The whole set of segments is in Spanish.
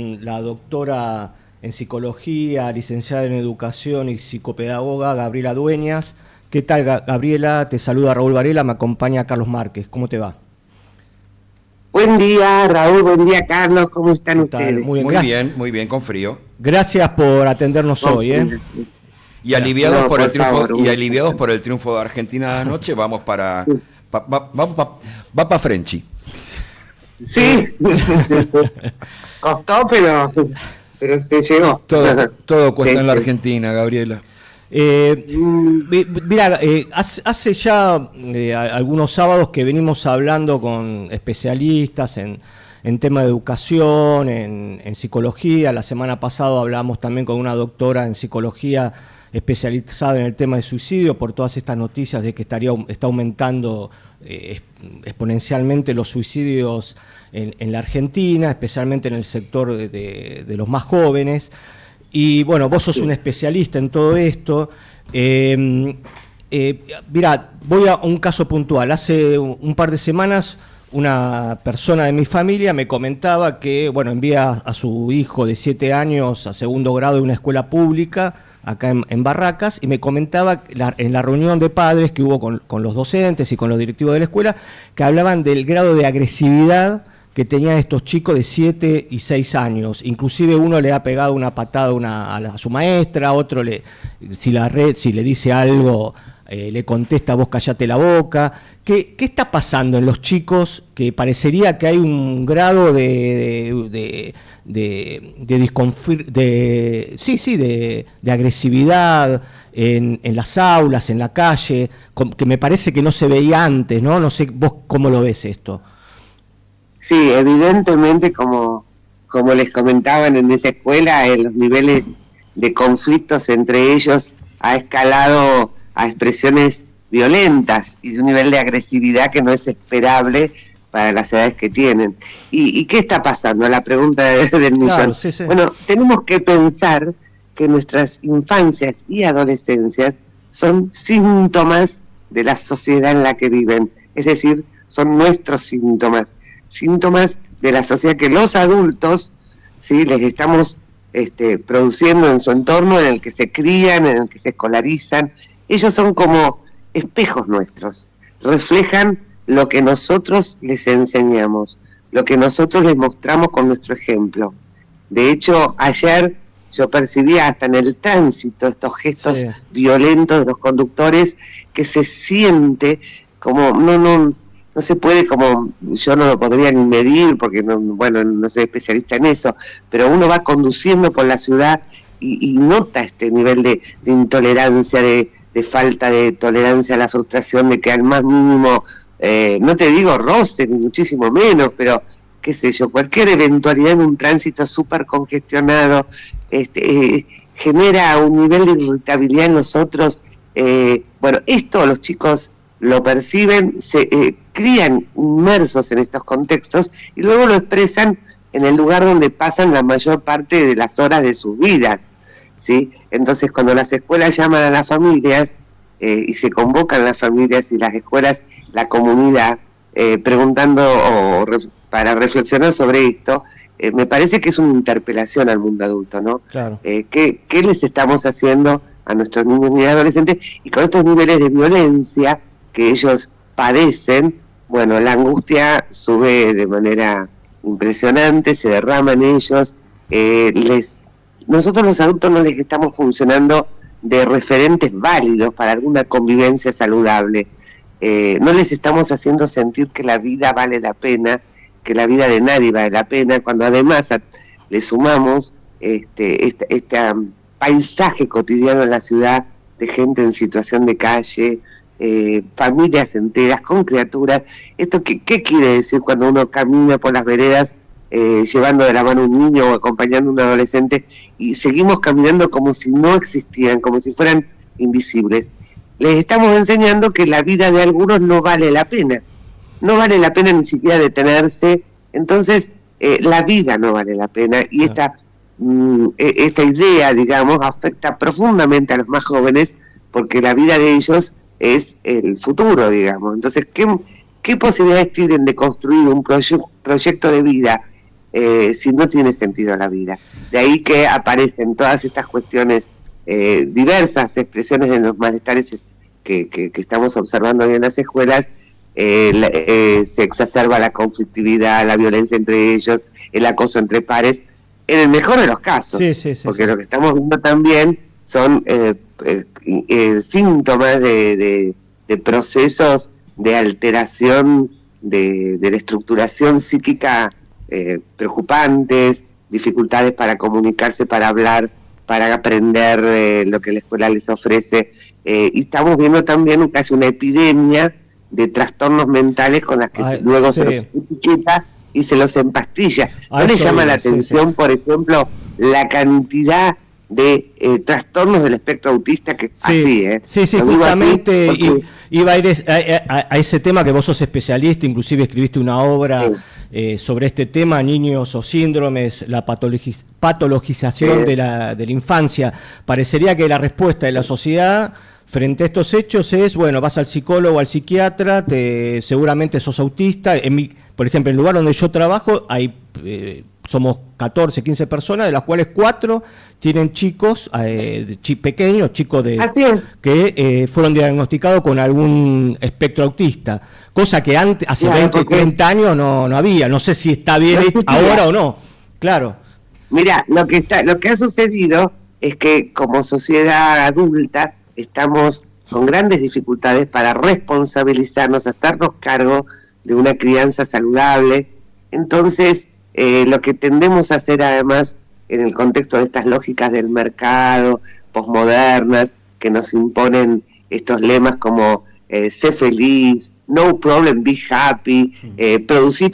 La doctora en psicología, licenciada en educación y psicopedagoga Gabriela Dueñas. ¿Qué tal, Gabriela? Te saluda Raúl Varela, me acompaña Carlos Márquez. ¿Cómo te va? Buen día, Raúl, buen día, Carlos, ¿cómo están ustedes? Muy bien, con frío. Gracias por atendernos hoy, ¿eh? Y aliviados por el triunfo, aliviados por el triunfo de Argentina de anoche, vamos para va para Frenchy. Sí. Costó, pero se llegó. Todo cuesta en la Argentina, Gabriela. Mira, hace ya algunos sábados que venimos hablando con especialistas en tema de educación, en psicología. La semana pasada hablamos también con una doctora en psicología especializada en el tema de suicidio, por todas estas noticias de que está aumentando exponencialmente los suicidios en la Argentina, especialmente en el sector de los más jóvenes. Y bueno, vos sos un especialista en todo esto. Mirá, voy a un caso puntual. Hace un par de semanas una persona de mi familia me comentaba que, bueno, envía a su hijo de 7 años a segundo grado de una escuela pública acá en Barracas, y me comentaba en la reunión de padres que hubo con los docentes y con los directivos de la escuela, que hablaban del grado de agresividad que tenían estos chicos de 7 y 6 años. Inclusive uno le ha pegado una patada a su maestra, otro si le dice algo, le contesta: vos callate la boca. ¿Qué está pasando en los chicos? Que parecería que hay un grado de agresividad en las aulas, en la calle, que me parece que no se veía antes, ¿no? No sé vos cómo lo ves esto. Sí, evidentemente, como les comentaban en esa escuela, los niveles de conflictos entre ellos ha escalado a expresiones violentas y de un nivel de agresividad que no es esperable para las edades que tienen. ¿Y qué está pasando? La pregunta del millón. Claro, sí. Bueno, tenemos que pensar que nuestras infancias y adolescencias son síntomas de la sociedad en la que viven, es decir, son nuestros síntomas de la sociedad que los adultos, ¿sí?, les estamos produciendo en su entorno, en el que se crían, en el que se escolarizan. Ellos son como espejos nuestros, reflejan lo que nosotros les enseñamos, lo que nosotros les mostramos con nuestro ejemplo. De hecho, ayer yo percibía hasta en el tránsito estos gestos violentos de los conductores, que se siente como, no se puede, como yo no lo podría ni medir porque no soy especialista en eso, pero uno va conduciendo por la ciudad y nota este nivel de intolerancia, de falta de tolerancia a la frustración, de que al más mínimo, no te digo roce, ni muchísimo menos, pero qué sé yo, cualquier eventualidad en un tránsito súper congestionado genera un nivel de irritabilidad en nosotros. Esto los chicos lo perciben, se crían inmersos en estos contextos y luego lo expresan en el lugar donde pasan la mayor parte de las horas de sus vidas, ¿sí? Entonces, cuando las escuelas llaman a las familias y se convocan las familias y las escuelas, la comunidad, preguntando para reflexionar sobre esto, me parece que es una interpelación al mundo adulto, ¿no? Claro. ¿Qué les estamos haciendo a nuestros niños y adolescentes? Y con estos niveles de violencia que ellos padecen, bueno, la angustia sube de manera impresionante, se derrama en ellos. Nosotros los adultos no les estamos funcionando de referentes válidos para alguna convivencia saludable. No les estamos haciendo sentir que la vida vale la pena, que la vida de nadie vale la pena, cuando además le sumamos este paisaje cotidiano en la ciudad de gente en situación de calle, familias enteras con criaturas. ¿Esto qué quiere decir cuando uno camina por las veredas llevando de la mano a un niño o acompañando a un adolescente y seguimos caminando como si no existieran, como si fueran invisibles? Les estamos enseñando que la vida de algunos no vale la pena ni siquiera detenerse. Entonces la vida no vale la pena, y esta idea, digamos, afecta profundamente a los más jóvenes, porque la vida de ellos es el futuro, digamos. Entonces, ¿qué posibilidades tienen de construir un proyecto de vida si no tiene sentido la vida. De ahí que aparecen todas estas cuestiones, diversas expresiones de los malestares que estamos observando hoy en las escuelas. Se exacerba la conflictividad, la violencia entre ellos, el acoso entre pares, en el mejor de los casos, porque lo que estamos viendo también son síntomas de procesos de alteración de la estructuración psíquica preocupantes, dificultades para comunicarse, para hablar, para aprender lo que la escuela les ofrece, y estamos viendo también casi una epidemia de trastornos mentales con las que luego se los etiqueta y se los empastilla. ¿No le llama la atención, por ejemplo, la cantidad de trastornos del espectro autista que así, Sí, justamente iba a ir a ese tema, que vos sos especialista, inclusive escribiste una obra sobre este tema, niños o síndromes, la patologización de la infancia. Parecería que la respuesta de la sociedad frente a estos hechos es, bueno, vas al psicólogo, al psiquiatra, seguramente sos autista. Por ejemplo, en el lugar donde yo trabajo hay somos 14, 15 personas, de las cuales 4 tienen chicos pequeños, chicos que fueron diagnosticados con algún espectro autista, cosa que antes, hace 20, 30 años no había. No sé si está bien ahora o no. Claro. Mira, lo que ha sucedido es que como sociedad adulta estamos con grandes dificultades para responsabilizarnos, hacernos cargo de una crianza saludable. Entonces, lo que tendemos a hacer, además, en el contexto de estas lógicas del mercado, posmodernas, que nos imponen estos lemas como sé feliz, no problem, be happy, producí,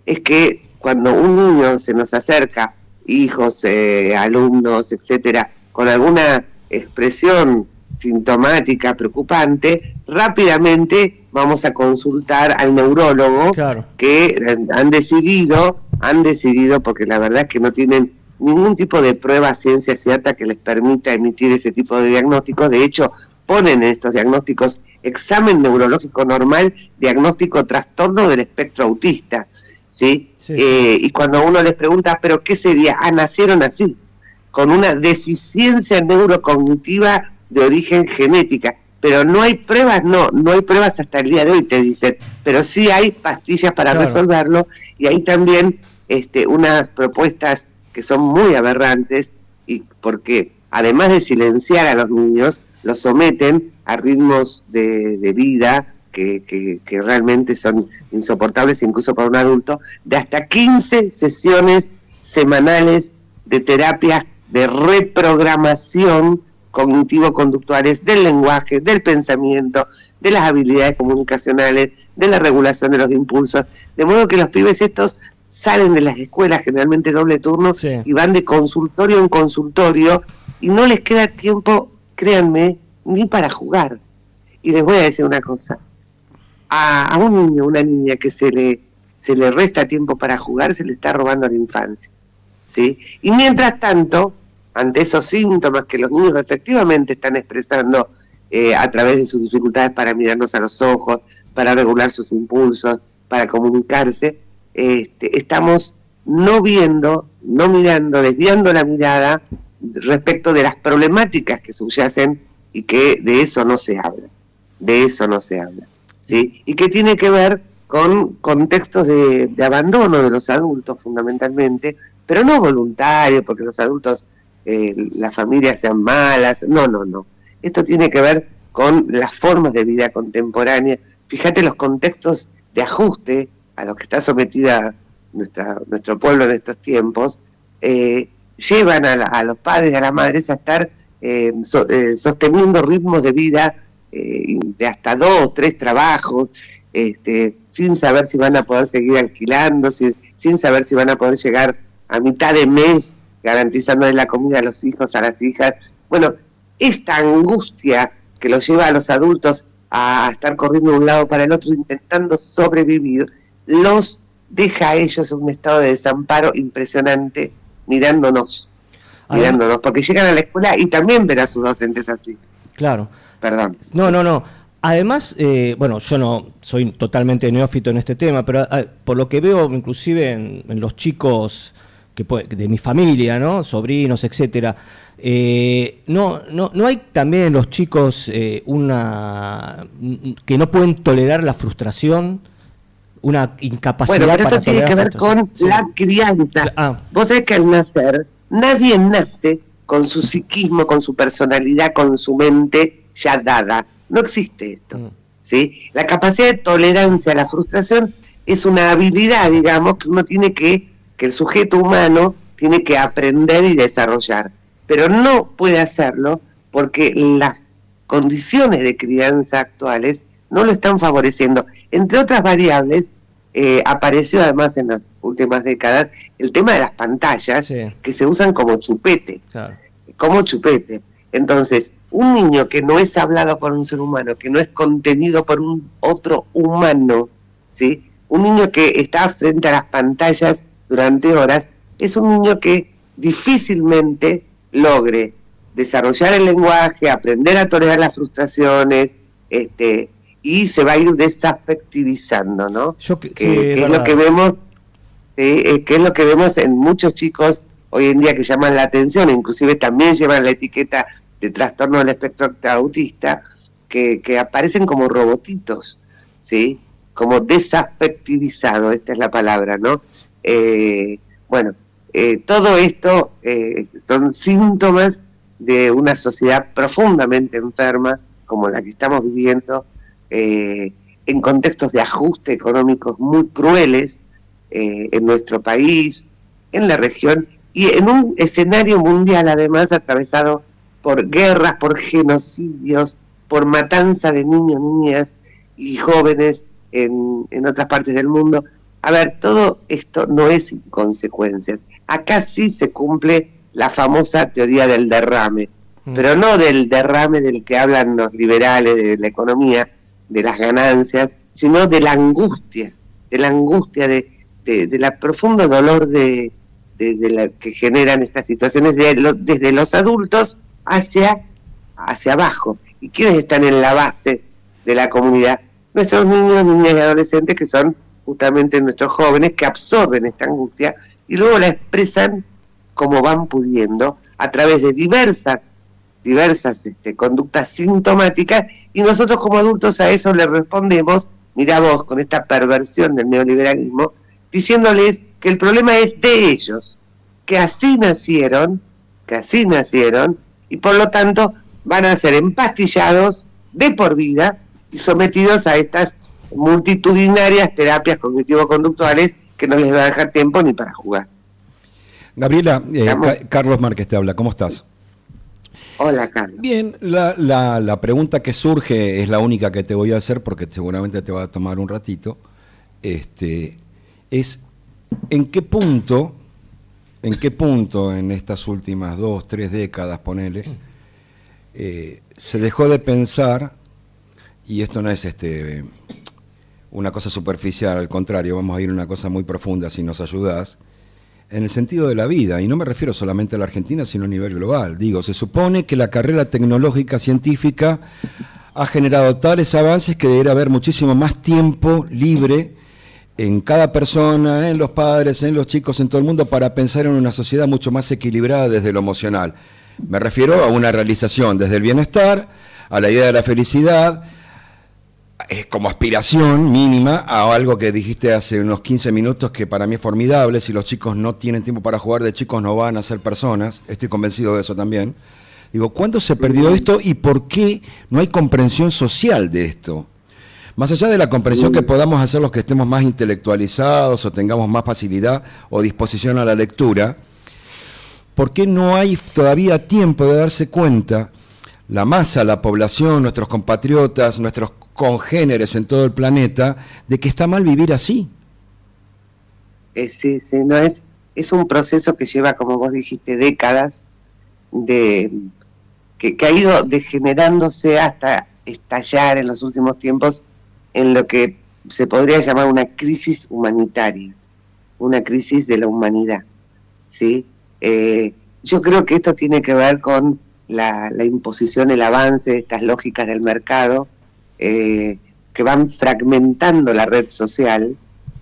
es que cuando un niño se nos acerca, hijos, alumnos, etcétera, con alguna expresión sintomática preocupante, rápidamente vamos a consultar al neurólogo, que han decidido, porque la verdad es que no tienen ningún tipo de prueba ciencia cierta que les permita emitir ese tipo de diagnósticos. De hecho, ponen en estos diagnósticos examen neurológico normal, diagnóstico trastorno del espectro autista, ¿sí? Y cuando uno les pregunta, ¿pero qué sería? Nacieron así, con una deficiencia neurocognitiva de origen genética, pero no hay pruebas, no hay pruebas hasta el día de hoy, te dicen, pero sí hay pastillas para resolverlo, y hay también unas propuestas que son muy aberrantes, y porque además de silenciar a los niños, los someten a ritmos de vida que realmente son insoportables incluso para un adulto, de hasta 15 sesiones semanales de terapia de reprogramación cognitivo-conductuales del lenguaje, del pensamiento, de las habilidades comunicacionales, de la regulación de los impulsos, de modo que los pibes estos salen de las escuelas, generalmente doble turno, y van de consultorio en consultorio, y no les queda tiempo, créanme, ni para jugar. Y les voy a decir una cosa, a un niño, una niña que se le resta tiempo para jugar, se le está robando la infancia, ¿sí? Y mientras tanto, ante esos síntomas que los niños efectivamente están expresando a través de sus dificultades para mirarnos a los ojos, para regular sus impulsos, para comunicarse, estamos no viendo, no mirando, desviando la mirada respecto de las problemáticas que subyacen, y que de eso no se habla, ¿sí? Y que tiene que ver con contextos de abandono de los adultos fundamentalmente, pero no voluntario, porque los adultos, las familias sean malas, no. Esto tiene que ver con las formas de vida contemporánea. Fíjate los contextos de ajuste a los que está sometida nuestro pueblo en estos tiempos, llevan a los padres y a las madres a estar sosteniendo ritmos de vida de hasta 2 o 3 trabajos, sin saber si van a poder seguir alquilando, sin saber si van a poder llegar a mitad de mes garantizándole la comida a los hijos, a las hijas. Bueno, esta angustia que los lleva a los adultos a estar corriendo de un lado para el otro intentando sobrevivir, los deja a ellos en un estado de desamparo impresionante, mirándonos, porque llegan a la escuela y también ven a sus docentes así. Claro. Perdón. No. Además, bueno, yo no soy totalmente neófito en este tema, pero por lo que veo, inclusive en los chicos de mi familia, ¿no? Sobrinos, etcétera, no hay también en los chicos que no pueden tolerar la frustración, una incapacidad para para esto tiene que ver con la crianza. Vos sabés que al nacer, nadie nace con su psiquismo, con su personalidad, con su mente ya dada. No existe esto, ¿sí? La capacidad de tolerancia a la frustración es una habilidad, digamos, que uno tiene que el sujeto humano tiene que aprender y desarrollar. Pero no puede hacerlo porque las condiciones de crianza actuales no lo están favoreciendo. Entre otras variables, apareció además en las últimas décadas el tema de las pantallas, que se usan como chupete. Claro. Como chupete. Entonces, un niño que no es hablado por un ser humano, que no es contenido por un otro humano, ¿sí? Un niño que está frente a las pantallas durante horas, es un niño que difícilmente logre desarrollar el lenguaje, aprender a tolerar las frustraciones, y se va a ir desafectivizando, ¿no? Que es lo que vemos, que es lo que vemos en muchos chicos hoy en día que llaman la atención, inclusive también llevan la etiqueta de trastorno del espectro autista, que aparecen como robotitos, ¿sí? Como desafectivizado, esta es la palabra, ¿no? Todo esto son síntomas de una sociedad profundamente enferma, como la que estamos viviendo, en contextos de ajuste económicos muy crueles en nuestro país, en la región, y en un escenario mundial además atravesado por guerras, por genocidios, por matanza de niños, niñas y jóvenes en otras partes del mundo. A ver, todo esto no es sin consecuencias. Acá sí se cumple la famosa teoría del derrame, pero no del derrame del que hablan los liberales de la economía, de las ganancias, sino de la angustia, de la profundo dolor de la que generan estas situaciones desde los adultos hacia abajo. ¿Y quiénes están en la base de la comunidad? Nuestros niños, niñas y adolescentes, que son justamente nuestros jóvenes, que absorben esta angustia y luego la expresan como van pudiendo a través de diversas conductas sintomáticas, y nosotros como adultos a eso le respondemos, mirá vos, con esta perversión del neoliberalismo, diciéndoles que el problema es de ellos, que así nacieron, y por lo tanto van a ser empastillados de por vida y sometidos a estas multitudinarias terapias cognitivo-conductuales que no les va a dejar tiempo ni para jugar. Gabriela, Carlos Márquez te habla, ¿cómo estás? Hola, Carlos. Bien, la pregunta que surge es la única que te voy a hacer porque seguramente te va a tomar un ratito, es ¿en qué punto en estas últimas 2, 3 décadas, ponele, se dejó de pensar, y esto no es una cosa superficial, al contrario, vamos a ir a una cosa muy profunda si nos ayudás, en el sentido de la vida, y no me refiero solamente a la Argentina, sino a nivel global. Digo, se supone que la carrera tecnológica científica ha generado tales avances que debería haber muchísimo más tiempo libre en cada persona, en los padres, en los chicos, en todo el mundo, para pensar en una sociedad mucho más equilibrada desde lo emocional. Me refiero a una realización desde el bienestar, a la idea de la felicidad, como aspiración mínima a algo que dijiste hace unos 15 minutos que para mí es formidable. Si los chicos no tienen tiempo para jugar, de chicos no van a ser personas, estoy convencido de eso también. Digo, ¿cuándo se perdió esto y por qué no hay comprensión social de esto? Más allá de la comprensión que podamos hacer los que estemos más intelectualizados o tengamos más facilidad o disposición a la lectura, ¿por qué no hay todavía tiempo de darse cuenta la masa, la población, nuestros compatriotas, nuestros congéneres en todo el planeta, de que está mal vivir así? Sí, no es un proceso que lleva, como vos dijiste, décadas, que ha ido degenerándose hasta estallar en los últimos tiempos en lo que se podría llamar una crisis humanitaria, una crisis de la humanidad, ¿sí? Yo creo que esto tiene que ver con la imposición, el avance de estas lógicas del mercado, que van fragmentando la red social,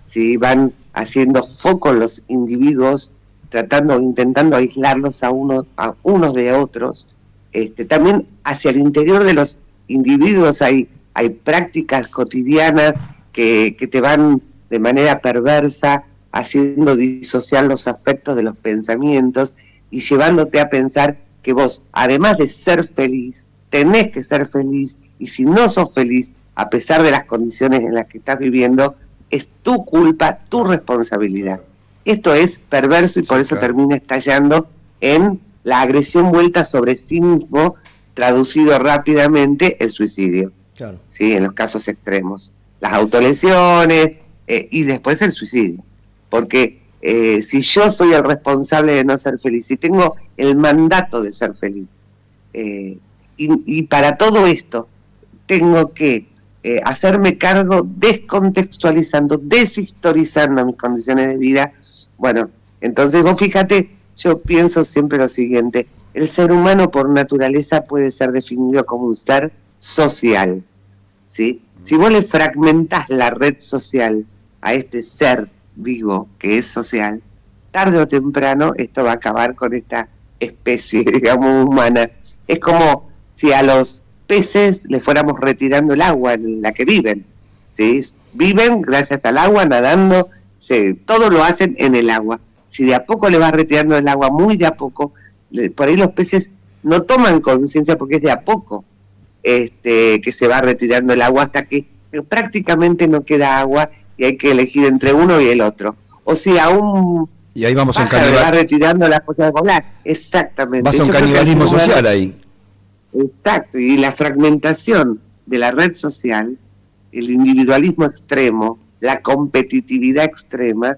¿sí? Van haciendo foco los individuos, intentando aislarlos a unos de otros. También hacia el interior de los individuos hay prácticas cotidianas que te van de manera perversa haciendo disociar los afectos de los pensamientos y llevándote a pensar que vos, además de ser feliz, tenés que ser feliz, y si no sos feliz, a pesar de las condiciones en las que estás viviendo, es tu culpa, tu responsabilidad. Esto es perverso y por eso termina estallando en la agresión vuelta sobre sí mismo, traducido rápidamente el suicidio. Claro. ¿Sí? En los casos extremos. Las autolesiones y después el suicidio. Porque si yo soy el responsable de no ser feliz, si tengo el mandato de ser feliz, y para todo esto tengo que hacerme cargo descontextualizando, deshistorizando mis condiciones de vida, bueno, entonces vos fíjate, yo pienso siempre lo siguiente: el ser humano por naturaleza puede ser definido como un ser social, ¿sí? Si vos le fragmentás la red social a este ser vivo que es social, tarde o temprano esto va a acabar con esta especie, digamos, humana. Es como si a los peces le fuéramos retirando el agua en la que viven, ¿sí? Viven gracias al agua, nadando, todo lo hacen en el agua. Si de a poco le vas retirando el agua, muy de a poco, por ahí los peces no toman conciencia porque es de a poco que se va retirando el agua hasta que prácticamente no queda agua y hay que elegir entre uno y el otro. O sea, y ahí vamos a un le va retirando las cosas de volar. Exactamente. Vas a un canibalismo social ahí. Exacto, y la fragmentación de la red social, el individualismo extremo, la competitividad extrema,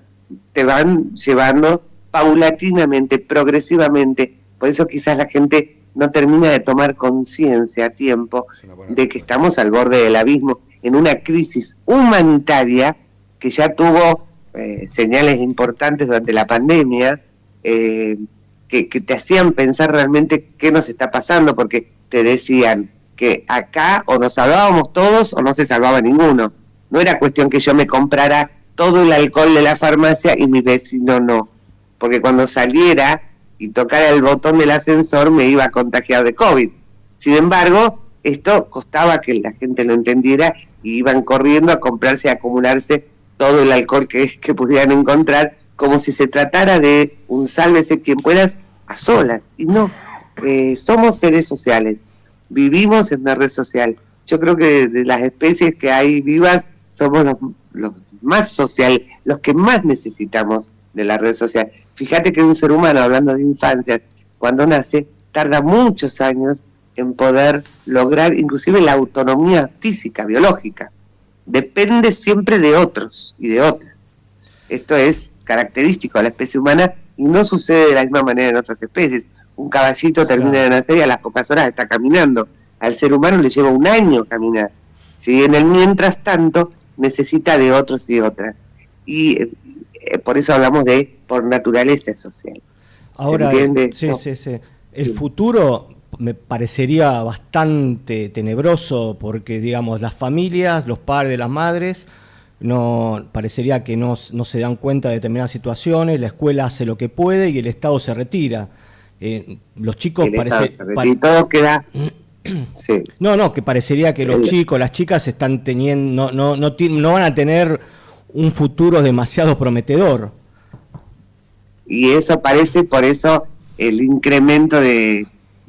te van llevando paulatinamente, progresivamente. Por eso quizás la gente no termina de tomar conciencia a tiempo de que estamos al borde del abismo, en una crisis humanitaria que ya tuvo señales importantes durante la pandemia, que te hacían pensar realmente qué nos está pasando, porque te decían que acá o nos salvábamos todos o no se salvaba ninguno. No era cuestión que yo me comprara todo el alcohol de la farmacia y mi vecino no, porque cuando saliera y tocara el botón del ascensor me iba a contagiar de COVID. Sin embargo, esto costaba que la gente lo entendiera y iban corriendo a comprarse, a acumularse todo el alcohol que pudieran encontrar, como si se tratara de un sálvese quien puedas a solas. Y no, somos seres sociales, vivimos en una red social. Yo creo que de las especies que hay vivas, somos los más sociales, los que más necesitamos de la red social. Fíjate que un ser humano, hablando de infancia, cuando nace, tarda muchos años en poder lograr inclusive la autonomía física, biológica. Depende siempre de otros y de otras. Esto es característico de la especie humana y no sucede de la misma manera en otras especies. Un caballito termina de nacer y a las pocas horas está caminando. Al ser humano le lleva un año caminar. ¿Sí? En el mientras tanto necesita de otros y de otras. Y por eso hablamos de por naturaleza social. Ahora, sí. El futuro me parecería bastante tenebroso porque, digamos, las familias, los padres, las madres, parecería que no se dan cuenta de determinadas situaciones, la escuela hace lo que puede y el Estado se retira. Los chicos y todo queda... Sí. Que parecería que los chicos, las chicas están teniendo, no van a tener un futuro demasiado prometedor. Y eso parece, por eso el incremento de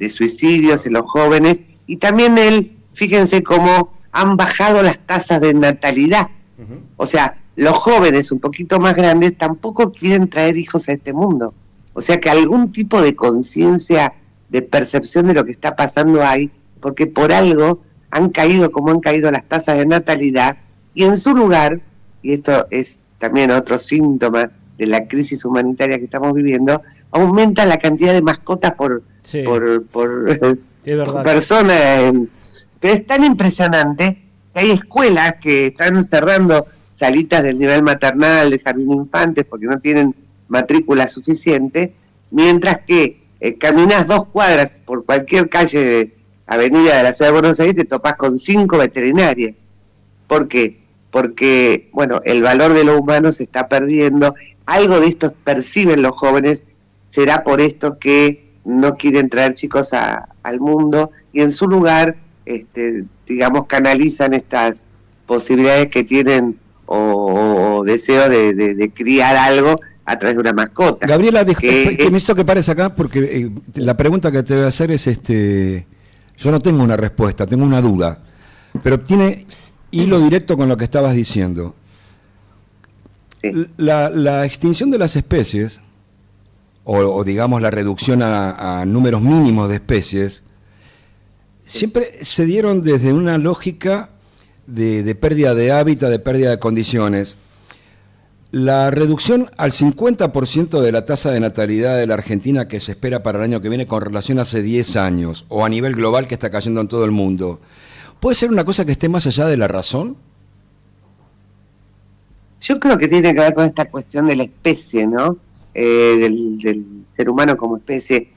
suicidios en los jóvenes, y también fíjense cómo han bajado las tasas de natalidad. Uh-huh. O sea, los jóvenes un poquito más grandes tampoco quieren traer hijos a este mundo. O sea que algún tipo de conciencia, de percepción de lo que está pasando hay, porque por algo han caído como han caído las tasas de natalidad, y en su lugar, y esto es también otro síntoma de la crisis humanitaria que estamos viviendo, aumenta la cantidad de mascotas por persona. Pero es tan impresionante que hay escuelas que están cerrando salitas del nivel maternal, de jardín de infantes, porque no tienen matrícula suficiente, mientras que caminas 2 cuadras por cualquier calle avenida de la Ciudad de Buenos Aires te topás con 5 veterinarias. ¿Por qué? Porque, bueno, el valor de lo humano se está perdiendo. Algo de esto perciben los jóvenes. Será por esto que no quieren traer chicos al mundo y en su lugar, digamos, canalizan estas posibilidades que tienen o deseo de criar algo a través de una mascota. Gabriela, que me hizo que pares acá porque la pregunta que te voy a hacer es, yo no tengo una respuesta, tengo una duda, pero tiene hilo directo con lo que estabas diciendo. Sí. La extinción de las especies, o digamos la reducción a números mínimos de especies, siempre se dieron desde una lógica de pérdida de hábitat, de pérdida de condiciones. La reducción al 50% de la tasa de natalidad de la Argentina que se espera para el año que viene con relación a hace 10 años, o a nivel global que está cayendo en todo el mundo, ¿puede ser una cosa que esté más allá de la razón? Yo creo que tiene que ver con esta cuestión de la especie, ¿no? Del ser humano como especie.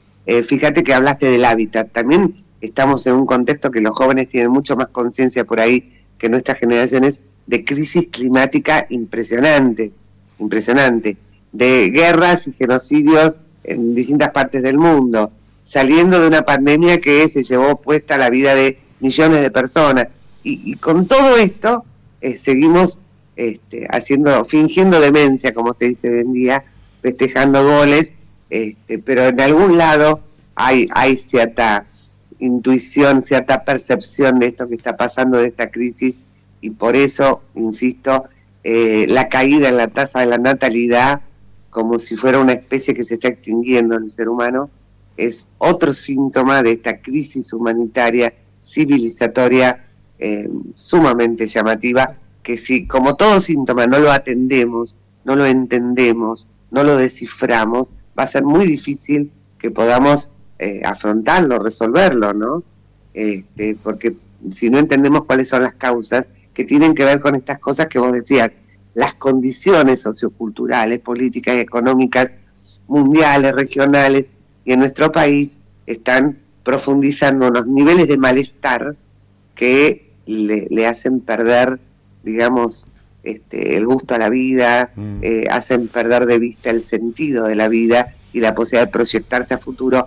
Fíjate que hablaste del hábitat. También estamos en un contexto que los jóvenes tienen mucho más conciencia por ahí que nuestras generaciones de crisis climática impresionante, de guerras y genocidios en distintas partes del mundo, saliendo de una pandemia que se llevó puesta la vida de millones de personas. Y con todo esto seguimos fingiendo demencia, como se dice hoy en día, festejando goles, pero en algún lado hay cierta intuición, cierta percepción de esto que está pasando, de esta crisis, y por eso, insisto, la caída en la tasa de la natalidad, como si fuera una especie que se está extinguiendo en el ser humano, es otro síntoma de esta crisis humanitaria, civilizatoria, sumamente llamativa, que si como todo síntoma no lo atendemos, no lo entendemos, no lo desciframos, va a ser muy difícil que podamos afrontarlo, resolverlo, ¿no? Porque si no entendemos cuáles son las causas que tienen que ver con estas cosas que vos decías, las condiciones socioculturales, políticas y económicas mundiales, regionales y en nuestro país están profundizando los niveles de malestar que le hacen perder, digamos, el gusto a la vida, hacen perder de vista el sentido de la vida y la posibilidad de proyectarse a futuro,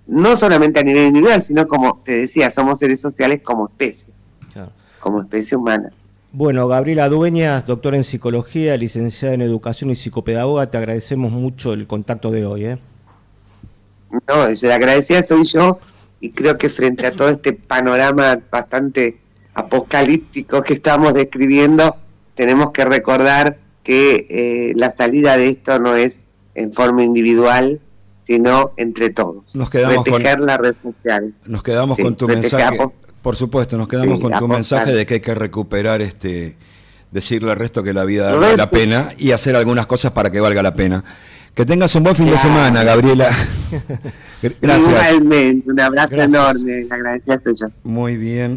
no solamente a nivel individual, sino como te decía, somos seres sociales como especie, claro, como especie humana. Bueno, Gabriela Dueñas, doctora en psicología, licenciada en educación y psicopedagoga, te agradecemos mucho el contacto de hoy. No, la agradecida soy yo, y creo que frente a todo este panorama bastante apocalíptico que estamos describiendo, tenemos que recordar que la salida de esto no es en forma individual, sino entre todos. Nos quedamos proteger la red social. Nos quedamos con tu mensaje. Por supuesto, nos quedamos con tu mensaje de que hay que recuperar, decirle al resto que la vida vale la pena y hacer algunas cosas para que valga la pena. Que tengas un buen fin de semana, Gabriela. Gracias. Igualmente, un abrazo enorme. La agradecida soy yo. Muy bien.